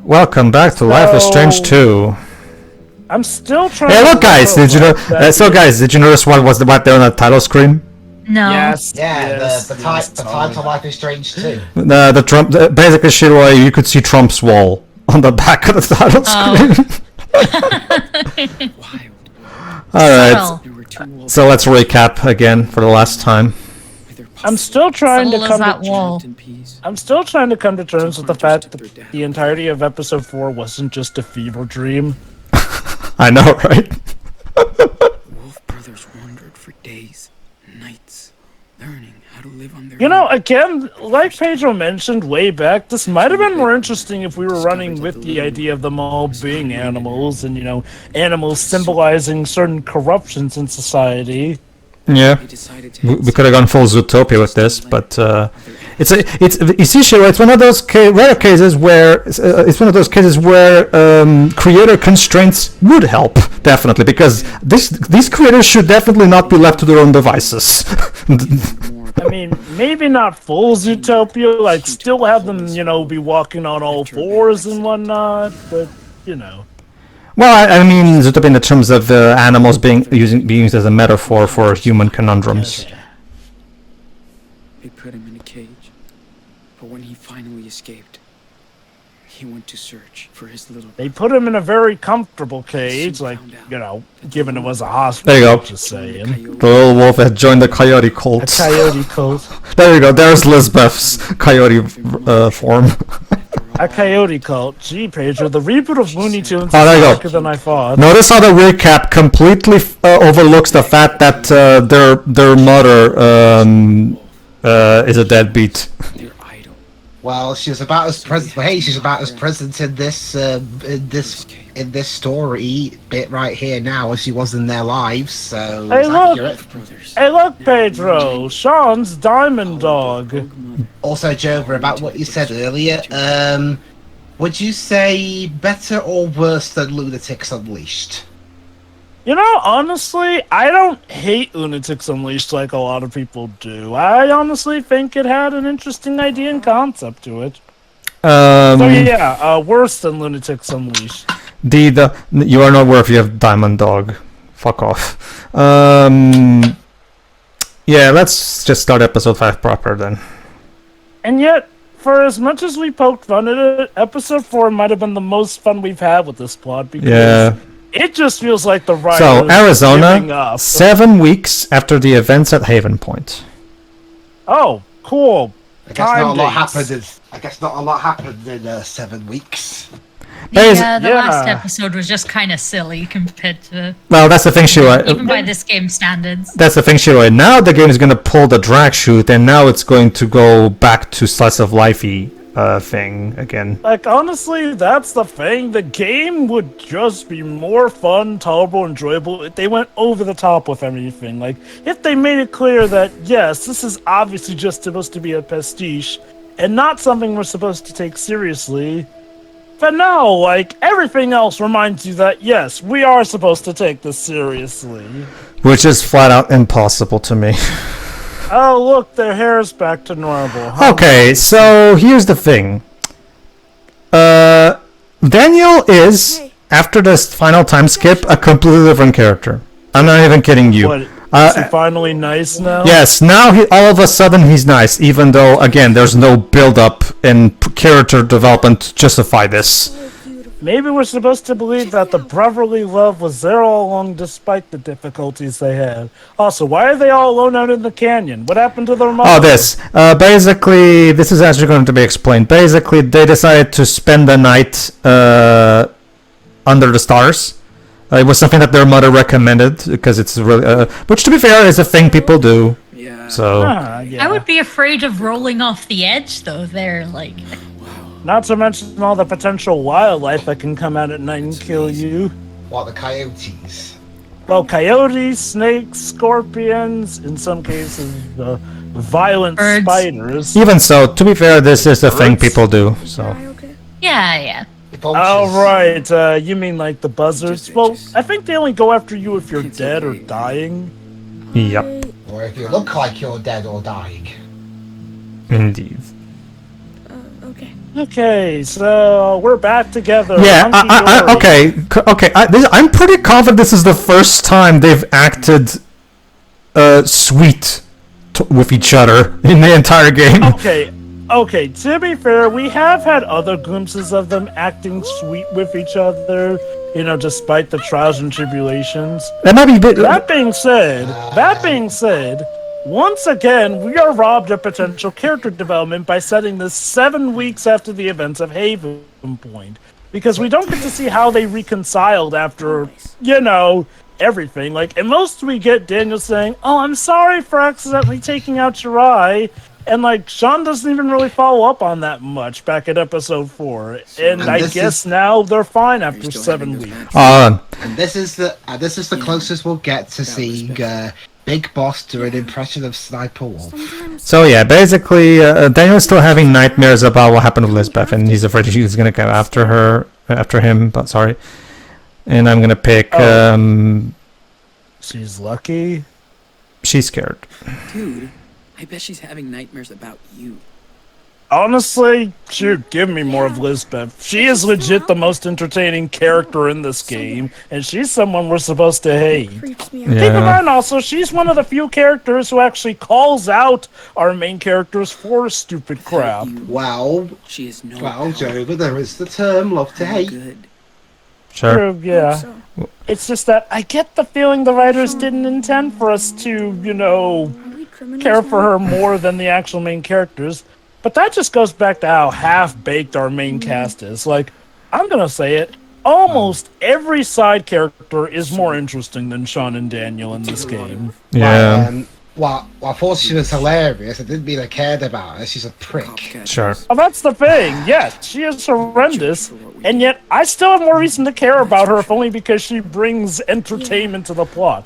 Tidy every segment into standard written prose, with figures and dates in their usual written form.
Welcome back to Life is Strange 2. I'm still trying. Hey, look, guys! Did you know? Did you notice what was right there on the title screen? No. Yes. Yeah, the title Life is Strange 2. The Trump. Basically, Shiroi, you could see Trump's wall on the back of the title screen. All right. So let's recap again for the last time. I'm still trying to come that wall. I'm still trying to come to terms with the fact that the entirety of episode 4 wasn't just a fever dream. I know, right? Wolf brothers wandered for days, nights, learning how to live on their You know, again, like Pedro mentioned way back, this might have been more interesting if we were running with the idea of them all being animals and, you know, animals symbolizing certain corruptions in society. Yeah, we could have gone full Zootopia with this, but it's one of those rare cases where creator constraints would help, definitely, because these creators should definitely not be left to their own devices. I mean, maybe not full Zootopia, like still have them, you know, be walking on all fours and whatnot, but you know. Well, I mean, Zootopia in the terms of animals being used as a metaphor for human conundrums. They put him in a cage, but when he finally escaped, he went to search for his little. They put him in a very comfortable cage, like, you know, given it was a hospital. There you go. Just saying. The little wolf had joined the coyote cult. A coyote cult. There you go. There's Lisbeth's coyote form. A coyote cult. Gee, Pedro, the reboot of Looney Tunes is there you go. darker than I thought. Notice how the recap completely overlooks the fact that their mother is a deadbeat. Well, she's about as present. Hey, she's about as present in this story bit right here now as she was in their lives. So Hey, it's look! accurate. Hey, look, Pedro! Sean's diamond dog. Also, Jover, about what you said earlier. Would you say better or worse than Lunatics Unleashed? You know, honestly, I don't hate Lunatics Unleashed like a lot of people do. I honestly think it had an interesting idea and concept to it. So yeah, worse than Lunatics Unleashed. You are not worth. You have Diamond Dog. Fuck off. Yeah, let's just start episode 5 proper then. And yet, for as much as we poked fun at it, episode 4 might have been the most fun we've had with this plot because it just feels like the writers So Arizona, Arizona, 7 weeks after the events at Haven Point. Oh, cool. I guess not a lot happened in 7 weeks. The last episode was just kind of silly compared to. Well, that's the thing, Shiroi. Even by this game standards. That's the thing, Shiroi. Now the game is going to pull the drag chute, and now it's going to go back to slice of lifey thing again. Like, honestly, that's the thing. The game would just be more fun, tolerable, enjoyable if they went over the top with everything. Like, if they made it clear that, yes, this is obviously just supposed to be a pastiche, and not something we're supposed to take seriously. But no, like, everything else reminds you that, yes, we are supposed to take this seriously. Which is flat out impossible to me. Oh, look, their hair's back to normal. Huh? Okay, so here's the thing. Daniel is, after this final time skip, a completely different character. I'm not even kidding you. What, is he finally nice now? Yes, now all of a sudden he's nice, even though, again, there's no build-up in character development to justify this. Maybe we're supposed to believe that the brotherly love was there all along despite the difficulties they had. Also, why are they all alone out in the canyon? What happened to their mother? Oh, this. Basically, this is actually going to be explained. Basically, they decided to spend the night under the stars. It was something that their mother recommended because it's really, which to be fair is a thing people do. Yeah. So. Yeah. I would be afraid of rolling off the edge, though. There, like. Not to mention all the potential wildlife that can come out at night and kill you. What, the coyotes? Well, coyotes, snakes, scorpions, in some cases, violent Birds. spiders. Even so, to be fair, this is a thing people do. So. Yeah. Oh, right. You mean like the buzzards? Well, I think they only go after you if you're dead or dying. Yep. Or if you look like you're dead or dying. Indeed. Okay. Okay, so we're back together. Yeah, Hunky-dory. okay. I'm pretty confident this is the first time they've acted sweet with each other in the entire game. Okay, to be fair, we have had other glimpses of them acting sweet with each other, despite the trials and tribulations. That might be a bit. That being said, once again, we are robbed of potential character development by setting this 7 weeks after the events of Haven Point. Because we don't get to see how they reconciled after, everything. Like, at most we get Daniel saying, "Oh, I'm sorry for accidentally taking out your eye." And, Sean doesn't even really follow up on that much back at episode 4. And I guess now they're fine after 7 weeks. And this is the closest we'll get to seeing Big Boss do an impression of Sniper Wolf. So yeah, basically, Daniel's still having nightmares about what happened to Lisbeth, and he's afraid she's gonna go after him. But sorry, and I'm gonna pick. She's lucky. She's scared. Dude, I bet she's having nightmares about you. Honestly, shoot, give me more of Lisbeth. She is legit the most entertaining character in this game, and she's someone we're supposed to hate. Keep in mind also, she's one of the few characters who actually calls out our main characters for stupid crap. Well, She is no Jover, there is the term love to hate. good. Sure. True, yeah. It's just that I get the feeling the writers didn't intend for us to, care for her more than the actual main characters. But that just goes back to how half-baked our main cast is. I'm gonna say it, almost every side character is more interesting than Sean and Daniel in this game. Yeah. While I thought she was hilarious, it didn't mean I cared about her. She's a prick. Sure. Well, that's the thing. Yes, she is horrendous, and yet I still have more reason to care about her, if only because she brings entertainment to the plot.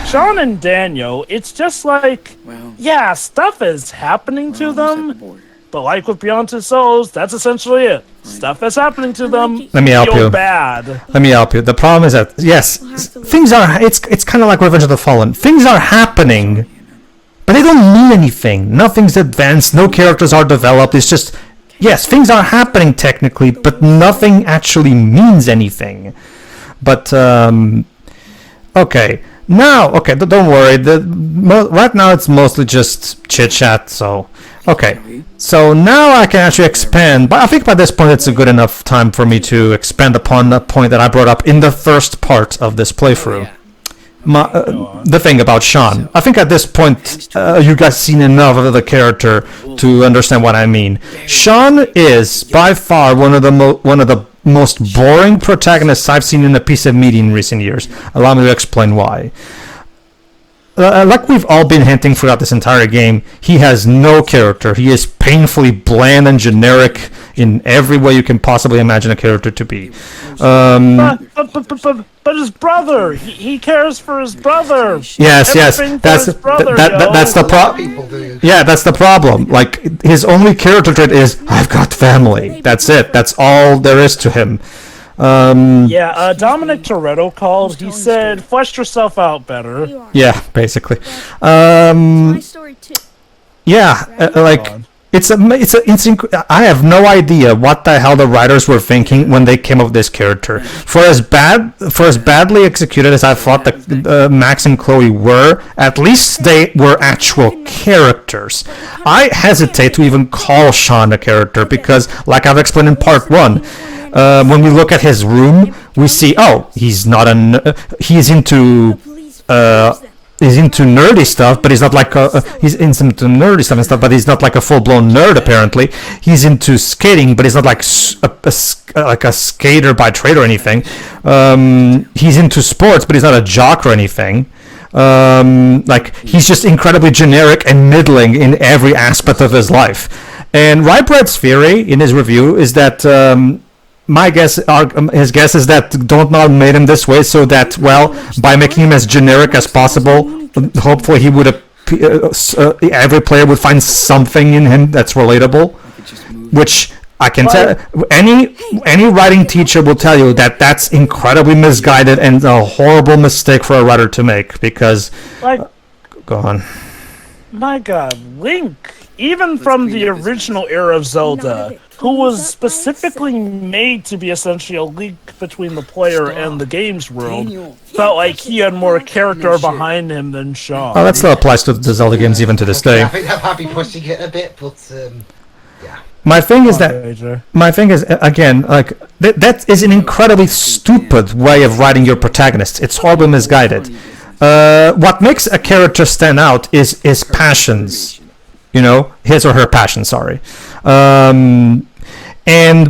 Sean and Daniel, it's just stuff is happening to them, but like with Beyond Two Souls, that's essentially it. Stuff is happening to them. Let me help feel you. bad. Let me help you. The problem is that yes, things are. It's kind of like Revenge of the Fallen. Things are happening, but they don't mean anything. Nothing's advanced. No characters are developed. It's just yes, things are happening technically, but nothing actually means anything. But okay. Now, okay, don't worry. Right now it's mostly just chit chat. So, okay. So now I can actually expand. But I think by this point it's a good enough time for me to expand upon the point that I brought up in the first part of this playthrough. The thing about Sean. I think at this point you guys seen enough of the character to understand what I mean. Sean is by far one of the most boring protagonists I've seen in a piece of media in recent years. Allow me to explain why. Like we've all been hinting throughout this entire game, he has no character. He is painfully bland and generic in every way you can possibly imagine a character to be. But his brother, he cares for his brother. Yes, that's the problem. Yeah, that's the problem. His only character trait is I've got family. That's it. That's all there is to him. Dominic Toretto called. He said, "Flesh yourself out better." Yeah, basically. My story too. I have no idea what the hell the writers were thinking when they came up with this character. For as badly executed as I thought the Max and Chloe were, at least they were actual characters. I hesitate to even call Sean a character because, like I've explained in part 1, when we look at his room, we see, he's into nerdy stuff, but he's not he's into nerdy stuff and stuff, but he's not like a full-blown nerd apparently. He's into skating, but he's not like a skater by trade or anything. He's into sports, but he's not a jock or anything. He's just incredibly generic and middling in every aspect of his life. And Rybread's theory in his review is that his guess is that Dontnod made him this way so that, by making him as generic as possible, hopefully he would every player would find something in him that's relatable. Which I can tell any writing teacher will tell you that that's incredibly misguided and a horrible mistake for a writer to make because. Go on. My God, Link even from the original era of Zelda, who was specifically made to be essentially a link between the player and the game's world, felt like he had more character behind him than Sean. Oh, that still applies to the Zelda games even to this day. I think that might be pushing it a bit, but yeah. My thing is again, like that is an incredibly stupid way of writing your protagonist. It's horribly misguided. What makes a character stand out is his passions, his or her passion. Sorry, and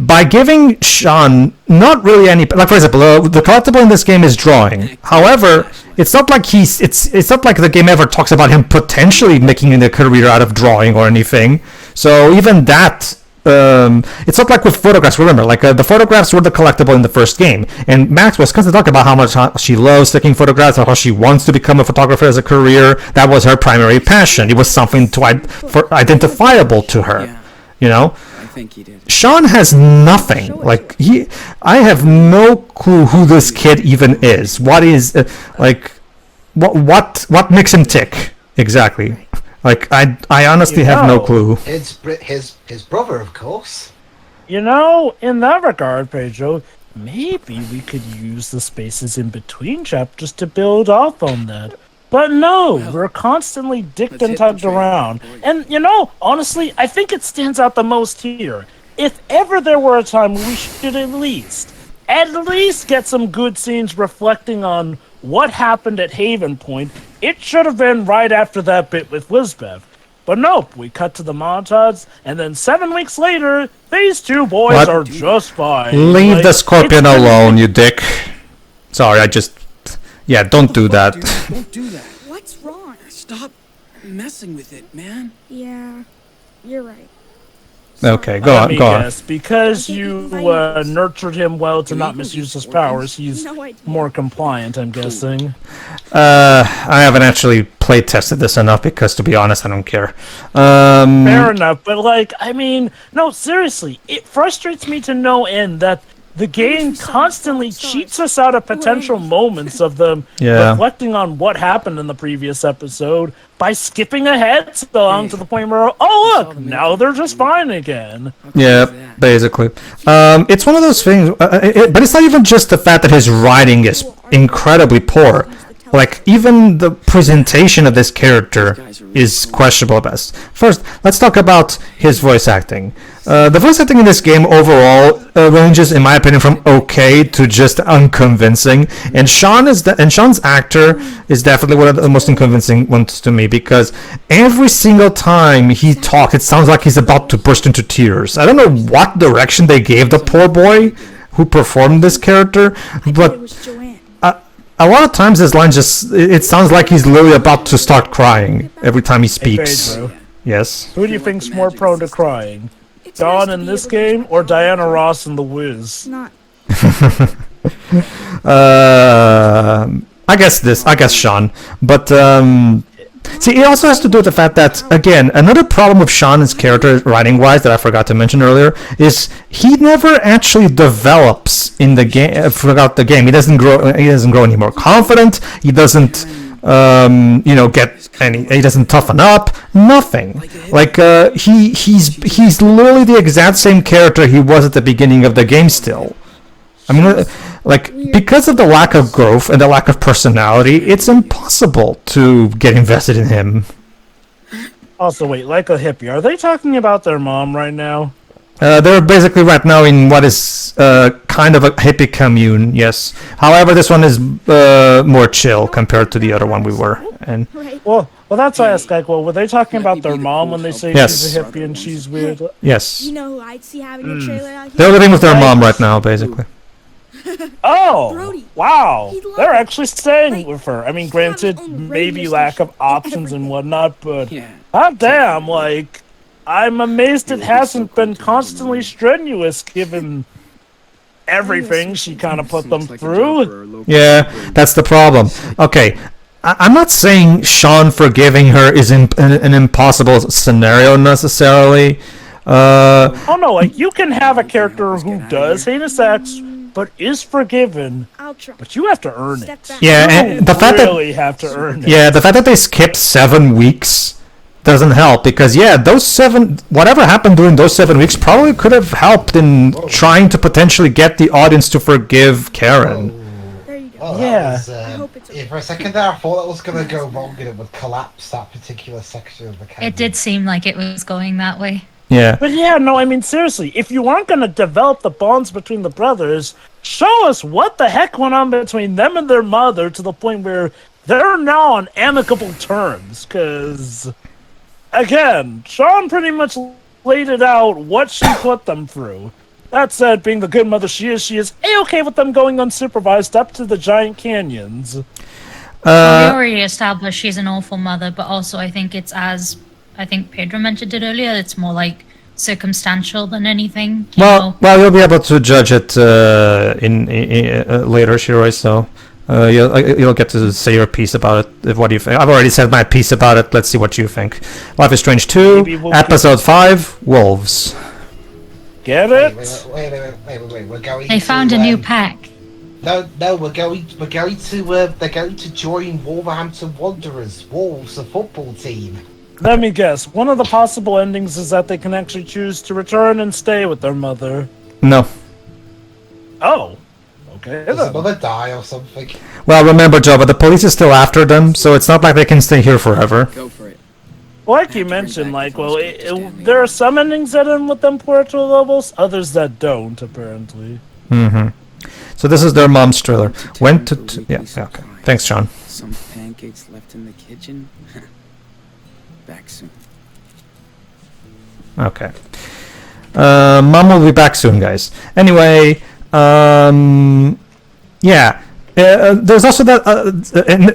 by giving Sean not really any, like for example, the collectible in this game is drawing. However, it's not like it's not like the game ever talks about him potentially making a career out of drawing or anything. So even that. It's not like with photographs. Remember, like the photographs were the collectible in the first game, and Max was constantly talking about how much she loves taking photographs, how she wants to become a photographer as a career. That was her primary passion. It was something identifiable to her. I think he did. Sean has nothing. Like I have no clue who this kid even is. What is what makes him tick exactly? Like I honestly have no clue. His brother, of course. In that regard, Pedro, maybe we could use the spaces in between chapters to build off on that. But no, we're constantly dicked and tugged around. And, honestly, I think it stands out the most here. If ever there were a time we should at least get some good scenes reflecting on what happened at Haven Point, it should have been right after that bit with Lizbeth. But nope, we cut to the montage, and then 7 weeks later, these two boys are just fine. Leave the scorpion alone, you dick. Sorry, don't do that. Don't do that. What's wrong? Stop messing with it, man. Yeah, you're right. Okay, go on. Yes, because you nurtured him well to not misuse his powers, he's more compliant, I'm guessing. I haven't actually play tested this enough because, to be honest, I don't care. Fair enough, but no, seriously, it frustrates me to no end that the game constantly cheats us out of potential moments of them reflecting on what happened in the previous episode by skipping ahead so long to the point where, look, now they're just fine again. Yeah, basically. It's one of those things, but it's not even just the fact that his writing is incredibly poor. Like, even the presentation of this character is questionable at best. First, let's talk about his voice acting. The voice acting in this game overall ranges, in my opinion, from okay to just unconvincing. And Sean's actor is definitely one of the most unconvincing ones to me, because every single time he talks, it sounds like he's about to burst into tears. I don't know what direction they gave the poor boy who performed this character, but a lot of times his line it sounds like he's literally about to start crying every time he speaks. Hey, Pedro, yes? who do you think's more prone to crying? Dawn in this game or Diana Ross in The Wiz? Not. I guess Sean. But see, it also has to do with the fact that, again, another problem with Sean's character writing-wise that I forgot to mention earlier is he never actually develops in the game throughout the game. He doesn't grow any more confident. He doesn't he doesn't toughen up. Nothing. Like he's literally the exact same character he was at the beginning of the game still. I mean, because of the lack of growth and the lack of personality, it's impossible to get invested in him. Also, wait, like a hippie, are they talking about their mom right now? They're basically right now in what is kind of a hippie commune, yes. However, this one is more chill compared to the other one we were. And well, that's why I asked. Were they talking about their mom when they say she's a hippie and she's weird? Yes. You know who I'd see having a trailer out here? They're living with their mom right now, basically. Oh, wow. They're actually staying with her. I mean, granted, maybe lack of options and whatnot, but hot damn, I'm amazed it hasn't been constantly strenuous given everything she kind of put them through. Yeah, that's the problem. Okay, I'm not saying Sean forgiving her is an impossible scenario necessarily. Oh no, you can have a character who does heinous acts but is forgiven, but you have to earn it. Yeah, and the fact really have to earn it. Yeah, the fact that they skipped 7 weeks doesn't help because whatever happened during those 7 weeks probably could have helped in trying to potentially get the audience to forgive Karen. There you go. Oh, Yeah. hope it's okay. For a second there, I thought that was going to go wrong and it would collapse that particular section of the canyon. It did seem like it was going that way. Yeah. But yeah, no, I mean, seriously, if you aren't going to develop the bonds between the brothers, show us what the heck went on between them and their mother to the point where they're now on amicable terms. Because, again, Sean pretty much laid it out what she put them through. That said, being the good mother she is A-okay with them going unsupervised up to the giant canyons. We already established she's an awful mother, but also I think it's I think Pedro mentioned it earlier, it's more like circumstantial than anything. Well, you'll be able to judge it in later, Shiroi, so you'll get to say your piece about it. What do you think? I've already said my piece about it. Let's see what you think. Life is Strange 2, Episode 5, Wolves. Get it? Wait. We're going. They found a new pack. No, they're going to join Wolverhampton Wanderers, Wolves, the football team. Let me guess. One of the possible endings is that they can actually choose to return and stay with their mother. No. Oh. Okay, Does the then. mother die or something? Well, remember, Jova, the police is still after them, so it's not like they can stay here forever. Go for it. Like you mentioned, like, well, there are some endings that end with them Puerto Lobos, others that don't, apparently. Mm-hmm. So this is their mom's trailer. Went to yeah, okay. Thanks, Sean. Some pancakes left in the kitchen. Back soon. Okay. Mom will be back soon, guys. Anyway, yeah. There's also that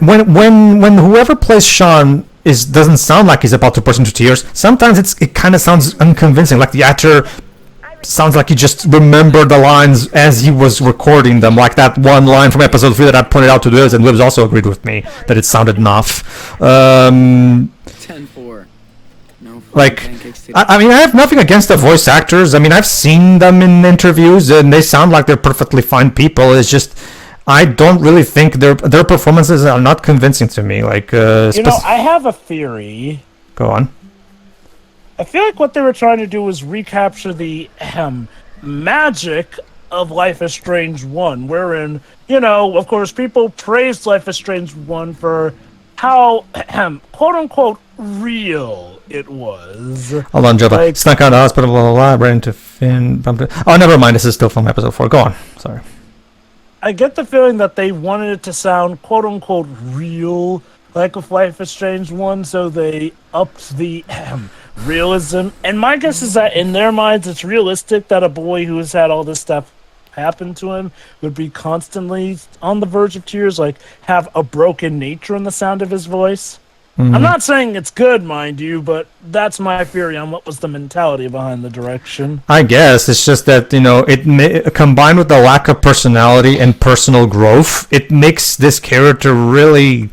when whoever plays Sean doesn't sound like he's about to burst into tears. Sometimes it kind of sounds unconvincing, like the actor sounds like he just remembered the lines as he was recording them, like that one line from episode 3 that I pointed out to Wibbs, and Wibbs also agreed with me that it sounded enough. 10-4. No Like, pancakes today. I mean, I have nothing against the voice actors. I mean, I've seen them in interviews, and they sound like they're perfectly fine people. It's just, I don't really think their performances are not convincing to me. Like, I have a theory. Go on. I feel like what they were trying to do was recapture the magic of Life is Strange 1, wherein, of course, people praised Life is Strange 1 for how, quote-unquote, real it was. Hold on, Jova. Like- Snuck out of the hospital, blah, blah, blah, ran into Finn. Bumped it. Oh, never mind. This is still from episode 4. Go on. Sorry. I get the feeling that they wanted it to sound quote-unquote real, like with Life is Strange 1, so they upped the realism. And my guess is that in their minds, it's realistic that a boy who has had all this stuff happen to him would be constantly on the verge of tears, like have a broken nature in the sound of his voice. Mm-hmm. I'm not saying it's good, mind you, but that's my theory on what was the mentality behind the direction. I guess it's just that, combined with the lack of personality and personal growth, it makes this character really,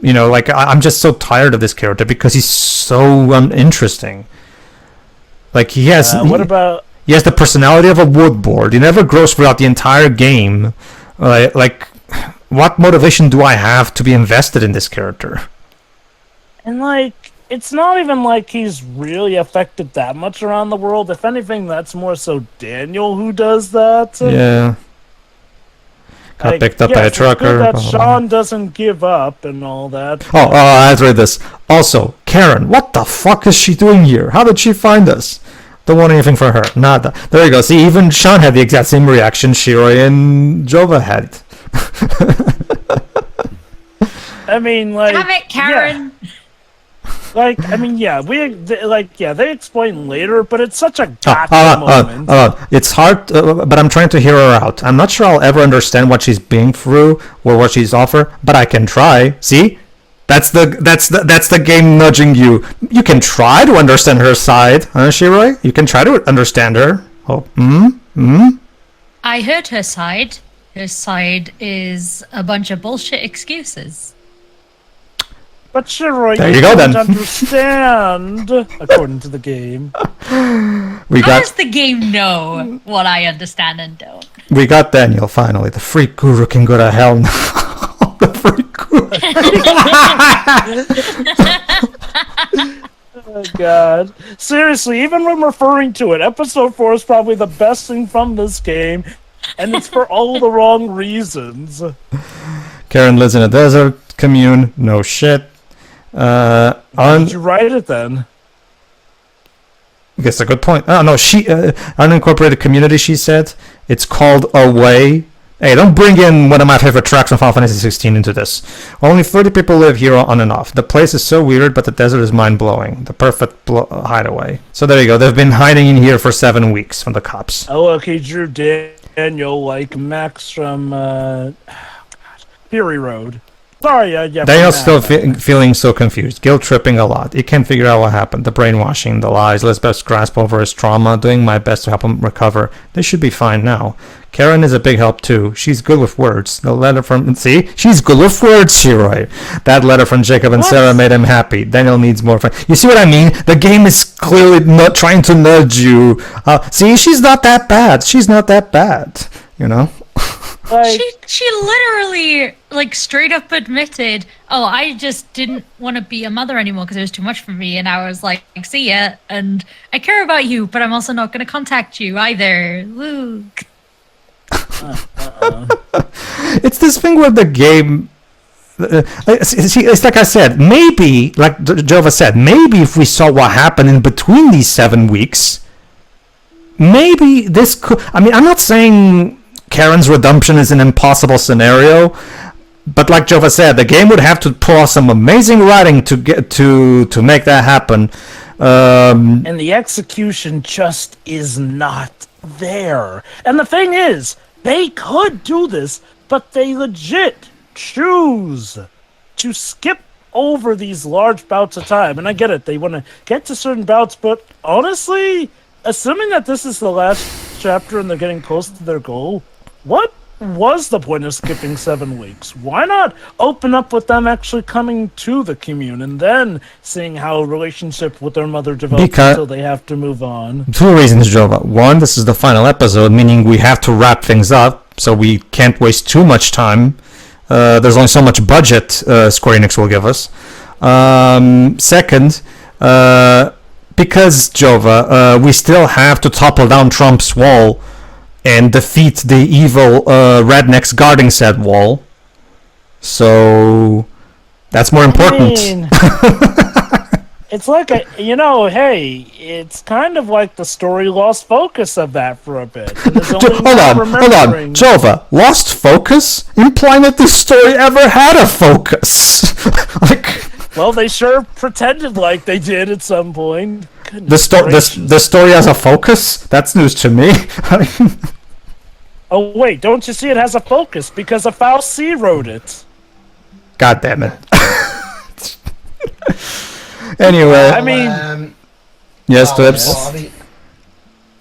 I'm just so tired of this character because he's so uninteresting. Like, he has What about... he has the personality of a wood board. He never grows throughout the entire game. Like, what motivation do I have to be invested in this character? And, it's not even like he's really affected that much around the world. If anything, that's more so Daniel who does that. Yeah. Got picked up by a trucker. That Sean doesn't give up and all that. Oh, I have to read this. Also, Karen, what the fuck is she doing here? How did she find us? Don't want anything for her. Nada. There you go. See, even Sean had the exact same reaction Shiroi and Jova had. I mean, Damn it, Karen! Yeah. They explain later, but it's such a gotcha moment. It's hard, but I'm trying to hear her out. I'm not sure I'll ever understand what she's being through or what she's offered, but I can try. See? That's the game nudging you. You can try to understand her side, huh, Shiroi? You can try to understand her. Oh, I heard her side. Her side is a bunch of bullshit excuses. But Shiroi, There you go, don't then. understand, according to the game. How does the game know what I understand and don't? We got Daniel finally. The freak guru can go to hell now. The freak guru. Oh, God. Seriously, even when referring to it, episode 4 is probably the best thing from this game, and it's for all the wrong reasons. Karen lives in a desert commune. No shit. Why did you write it then? I guess a good point. Oh no, she unincorporated community. She said it's called Away. Hey, don't bring in one of my favorite tracks from Final Fantasy 16 into this. Only 30 people live here on and off. The place is so weird, but the desert is mind-blowing. The perfect hideaway. So there you go. They've been hiding in here for 7 weeks from the cops. Oh, okay, Drew Daniel, like Max from Fury Road. Sorry, yeah. Daniel's still feeling so confused, guilt-tripping a lot. He can't figure out what happened. The brainwashing, the lies, Lisbeth's grasp over his trauma, doing my best to help him recover. They should be fine now. Karen is a big help too. She's good with words. The letter from... See? She's good with words, Shiroi. That letter from Jacob and Sarah made him happy. Daniel needs more fun. You see what I mean? The game is clearly not trying to nudge you. See? She's not that bad. She's not that bad. You know? Like, She literally, like, straight up admitted, oh, I just didn't want to be a mother anymore because it was too much for me, and I was like, see ya, and I care about you, but I'm also not going to contact you either. Woo. It's this thing where the game... it's like I said, maybe, like Jova said, maybe if we saw what happened in between these 7 weeks, maybe this could... I mean, I'm not saying Karen's redemption is an impossible scenario, but like Jova said, the game would have to pull off some amazing writing to get to make that happen. and the execution just is not there. And the thing is, they could do this, but they legit choose to skip over these large bouts of time. And I get it, they want to get to certain bouts, but honestly, assuming that this is the last chapter and they're getting close to their goal, what was the point of skipping 7 weeks? Why not open up with them actually coming to the commune and then seeing how a relationship with their mother develops until they have to move on? 2 reasons, Jova. One, this is the final episode, meaning we have to wrap things up, so we can't waste too much time. There's only so much budget Square Enix will give us. Second, because, Jova, we still have to topple down Trump's wall and defeat the evil rednecks guarding said wall. So that's more important. I mean, it's like hey, it's kind of like the story lost focus of that for a bit. And Hold on, Jova, lost focus? Implying that this story ever had a focus. Well, they sure pretended like they did at some point. The story has a focus? That's news to me. Oh wait, don't you see it has a focus because a foul C wrote it. God damn it. Anyway, I mean, yes, Tips. 30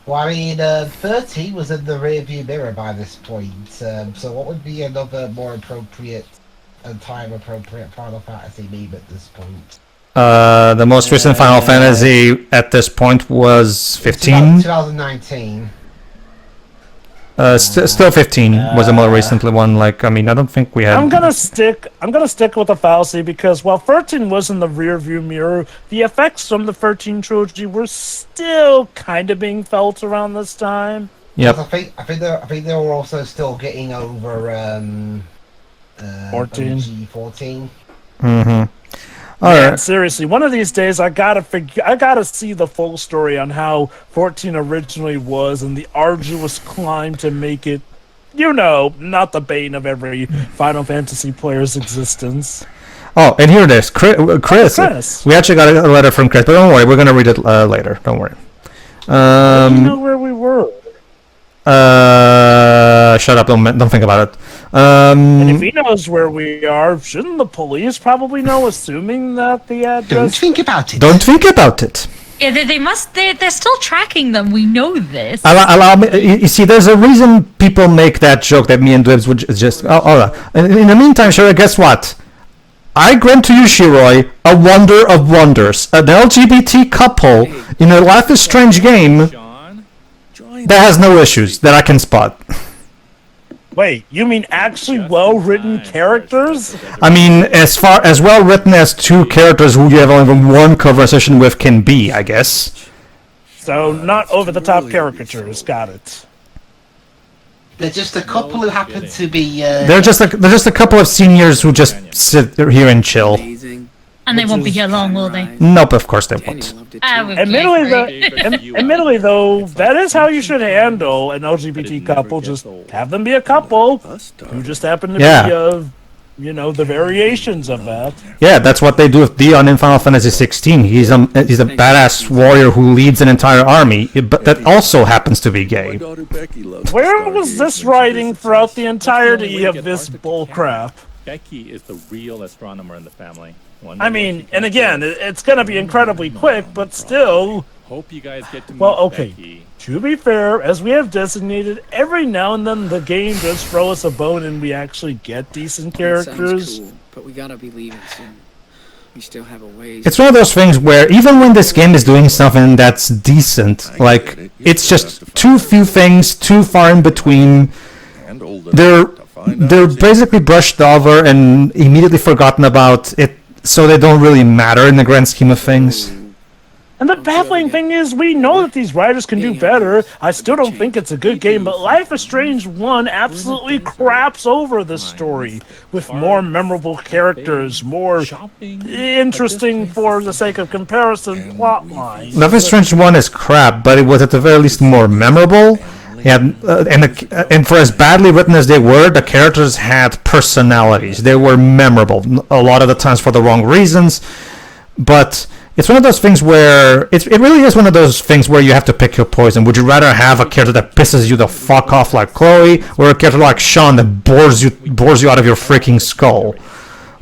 was in the rearview mirror by this point. So what would be another more appropriate and time-appropriate Final Fantasy meme at this point? The most recent Final Fantasy at this point was 15. 2019. Still 15 was the more recent one. Like, I mean, I don't think we had. I'm gonna stick with the fallacy because while 13 was in the rearview mirror, the effects from the 13 trilogy were still kind of being felt around this time. Yep. I think they were also still getting over 14. 14. Mm-hmm. Man, seriously, one of these days I gotta see the full story on how 14 originally was and the arduous climb to make it, not the bane of every Final Fantasy player's existence. Oh, and here it is, Chris. We actually got a letter from Chris, but don't worry, we're gonna read it later. Don't worry. You know where we were. Shut up! Don't think about it. And if he knows where we are, shouldn't the police probably know? Assuming that the address. Don't think about it. Don't think about it. Yeah, they must. They're still tracking them. We know this. Allow me. You see, there's a reason people make that joke that me and Dibs would just. In the meantime, Shiroi, guess what? I grant to you, Shiroi, a wonder of wonders. An LGBT couple in a Life is Strange game that has no issues that I can spot. Wait, you mean actually well-written characters? I mean, as far as well written as two characters who you have only one conversation with can be, I guess. So, not over-the-top caricatures, got it. There's just a couple who happen to be. They're just a couple of seniors who just sit here and chill. Amazing. And they won't be here long, will they? Nope, of course they Daniel won't. loved it Ah, too. we- Admittedly, though, that is how you should handle an LGBT couple. Just have them be a couple who just happen to be, the variations of that. Yeah, that's what they do with Dion in Final Fantasy 16. He's a badass warrior who leads an entire army, but that also happens to be gay. Where was this writing throughout the entirety of this bullcrap? Becky is the real astronomer in the family. I mean, and again, it's gonna be incredibly quick, but still. Hope you guys get to meet Well, okay. Becky. To be fair, as we have designated, every now and then the game does throw us a bone and we actually get decent Sounds characters. cool, but we gotta be leaving soon. We still have a ways. It's one of those things where even when this game is doing something that's decent, like it's just too few things, too far in between. They're basically brushed over and immediately forgotten about it, so they don't really matter in the grand scheme of things. And the baffling thing is, we know that these writers can do better. I still don't think it's a good game, but Life is Strange 1 absolutely craps over this story with more memorable characters, more interesting for the sake of comparison plot lines. Life is Strange 1 is crap, but it was at the very least more memorable. And for as badly written as they were, the characters had personalities. They were memorable, a lot of the times for the wrong reasons, but it's one of those things where it really is one of those things where you have to pick your poison. Would you rather have a character that pisses you the fuck off like Chloe, or a character like Sean that bores you out of your freaking skull?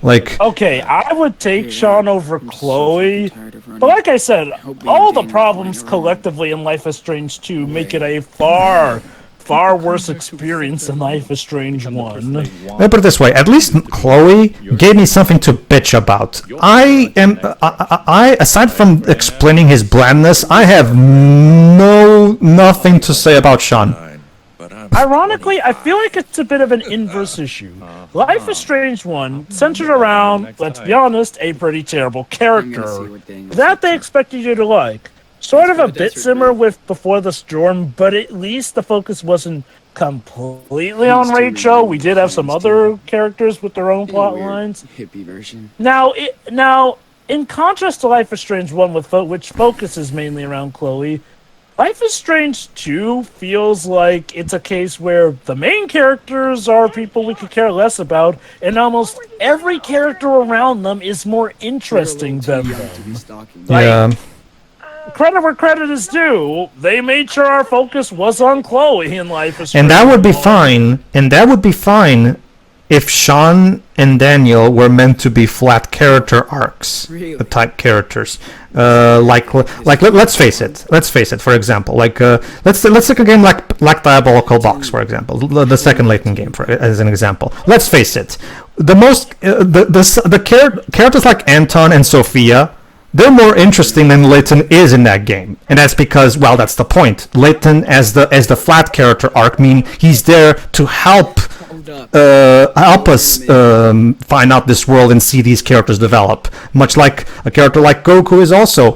Like, Okay, I would take Sean over Chloe, but like I said, all the problems collectively in Life is Strange 2 make it a far worse experience than Life is Strange 1. let me put it this way: at least Chloe gave me something to bitch about. I aside from explaining his blandness, I have nothing to say about Sean. Ironically, I feel like it's a bit of an inverse issue. Life is Strange 1 centered around, let's be honest, a pretty terrible character that they expected you to like. Sort of a bit similar with Before the Storm, but at least the focus wasn't completely on Rachel. We did have some other characters with their own plot lines. Hippie version. Now, in contrast to Life is Strange 1, which focuses mainly around Chloe, Life is Strange 2 feels like it's a case where the main characters are people we could care less about, and almost every character around them is more interesting than them. Yeah. Credit where credit is due, they made sure our focus was on Chloe in Life is Strange. And that would be fine. And that would be fine if Sean and Daniel were meant to be flat character arcs, the type characters. Let's face it. For example, let's take a game like Diabolical Box, for example, the second Layton game, as an example. Let's face it. Characters like Anton and Sophia, they're more interesting than Layton is in that game, and that's because, well, that's the point. Layton, as the flat character arc, mean he's there to help us find out this world and see these characters develop. Much like a character like Goku is also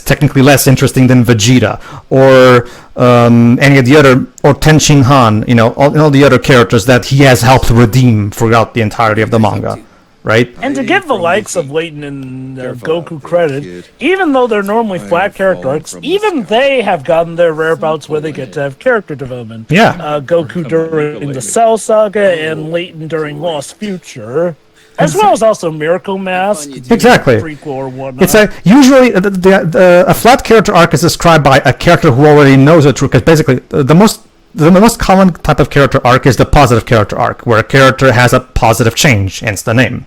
technically less interesting than Vegeta, or any of the other, or Ten Shin Han. All the other characters that he has helped redeem throughout the entirety of the manga. Right? And to give the likes of Layton and Goku credit, even though they're normally flat character arcs, even they have gotten their rare bouts where they get to have character development. Yeah. Goku during the Cell Saga and Layton during Lost Future, as well as also Miracle Mask. Exactly. Prequel or whatnot. It's usually a flat character arc is described by a character who already knows the truth, because basically the most common type of character arc is the positive character arc, where a character has a positive change, hence the name.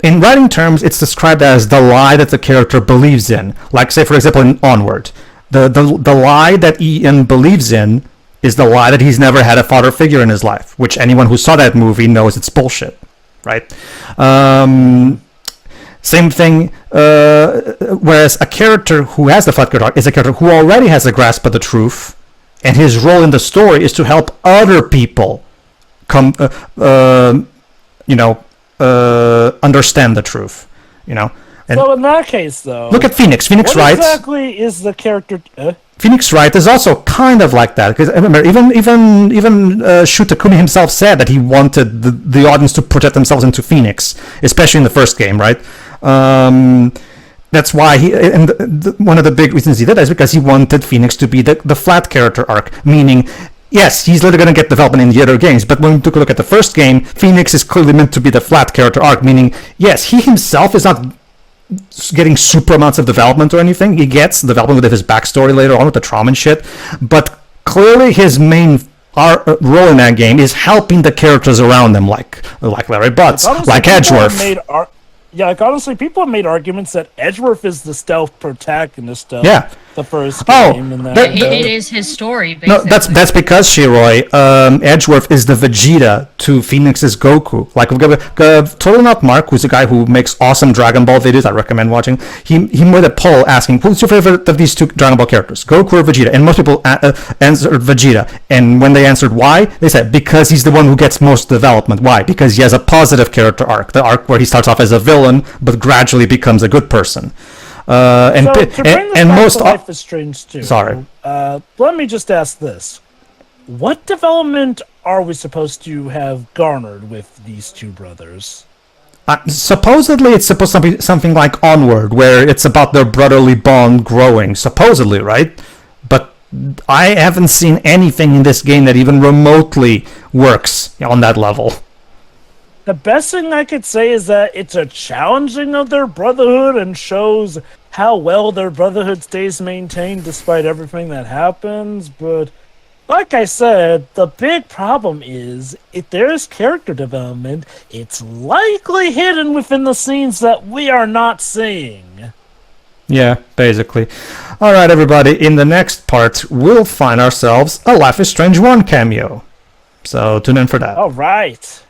In writing terms, it's described as the lie that the character believes in. Like, say, for example, in Onward. The lie that Ian believes in is the lie that he's never had a father figure in his life, which anyone who saw that movie knows it's bullshit, right? Same thing, whereas a character who has the flat character arc is a character who already has a grasp of the truth, and his role in the story is to help other people come, understand the truth, And So in that case, though, look at Phoenix. Phoenix what Wright. exactly is the character? Phoenix Wright is also kind of like that, because I remember even Shu Takumi himself said that he wanted the audience to project themselves into Phoenix, especially in the first game, right? That's why one of the big reasons he did that is because he wanted Phoenix to be the flat character arc, meaning. Yes, he's literally going to get development in the other games, but when we took a look at the first game, Phoenix is clearly meant to be the flat character arc, meaning, yes, he himself is not getting super amounts of development or anything. He gets development with his backstory later on with the trauma and shit, but clearly his main role in that game is helping the characters around him, like Larry Butts, like Edgeworth. Honestly, people have made arguments that Edgeworth is the stealth protagonist of the first Oh, game. It is his story, basically. No, that's because, Shiroi, Edgeworth is the Vegeta to Phoenix's Goku. Like, Totally Not Mark, who's a guy who makes awesome Dragon Ball videos, I recommend watching, he made a poll asking, who's your favorite of these two Dragon Ball characters, Goku or Vegeta? And most people answered Vegeta. And when they answered why, they said, because he's the one who gets most development. Why? Because he has a positive character arc, the arc where he starts off as a villain, but gradually becomes a good person. To bring this back to Life is Strange 2, sorry. Let me just ask this. What development are we supposed to have garnered with these two brothers? Supposedly it's supposed to be something like Onward, where it's about their brotherly bond growing, supposedly, right? But I haven't seen anything in this game that even remotely works on that level. The best thing I could say is that it's a challenging of their brotherhood and shows how well their brotherhood stays maintained despite everything that happens. But like I said, the big problem is if there is character development, it's likely hidden within the scenes that we are not seeing. Yeah, basically. Alright, everybody, in the next part, we'll find ourselves a Life is Strange 1 cameo. So tune in for that. Alright.